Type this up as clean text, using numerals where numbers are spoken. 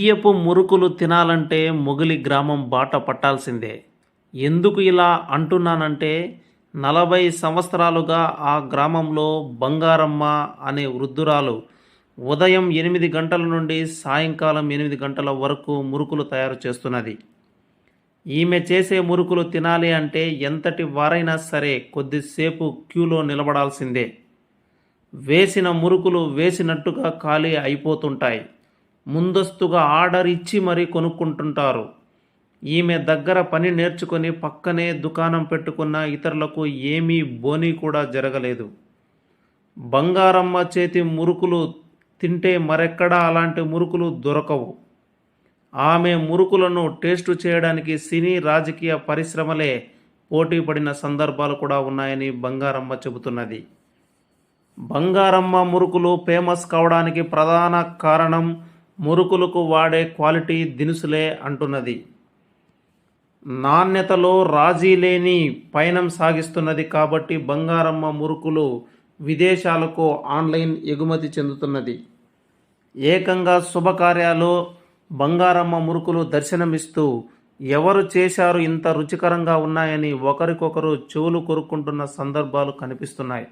బియ్యపు మురుకులు తినాలంటే మొగిలి గ్రామం బాట పట్టాల్సిందే. ఎందుకు ఇలా అంటున్నానంటే 40 సంవత్సరాలుగా ఆ గ్రామంలో బంగారమ్మ అనే వృద్ధురాలు ఉదయం 8 గంటల నుండి సాయంకాలం 8 గంటల వరకు మురుకులు తయారు చేస్తున్నది. ఈమె చేసే మురుకులు తినాలి అంటే ఎంతటి వారైనా సరే కొద్దిసేపు క్యూలో నిలబడాల్సిందే. వేసిన మురుకులు వేసినట్టుగా ఖాళీ అయిపోతుంటాయి. ముందస్తుగా ఆర్డర్ ఇచ్చి మరీ కొనుక్కుంటుంటారు. ఈమె దగ్గర పని నేర్చుకొని పక్కనే దుకాణం పెట్టుకున్న ఇతరులకు ఏమీ బోనీ కూడా జరగలేదు. బంగారమ్మ చేతి మురుకులు తింటే మరెక్కడా అలాంటి మురుకులు దొరకవు. ఆమె మురుకులను టేస్టు చేయడానికి సినీ రాజకీయ పరిశ్రమలే పోటీ పడిన సందర్భాలు కూడా ఉన్నాయని బంగారమ్మ చెబుతున్నది. బంగారమ్మ మురుకులు ఫేమస్ కావడానికి ప్రధాన కారణం మురుకులకు వాడే క్వాలిటీ దినుసులే అంటున్నది. నాణ్యతలో రాజీ లేని పయనం సాగిస్తున్నది కాబట్టి బంగారమ్మ మురుకులు విదేశాలకు ఆన్లైన్ ఎగుమతి చెందుతున్నది. ఏకంగా శుభకార్యాల్లో బంగారమ్మ మురుకులు దర్శనమిస్తూ ఎవరు చేశారు ఇంత రుచికరంగా ఉన్నాయని ఒకరికొకరు చెవులు కొరుక్కుంటున్న సందర్భాలు కనిపిస్తున్నాయి.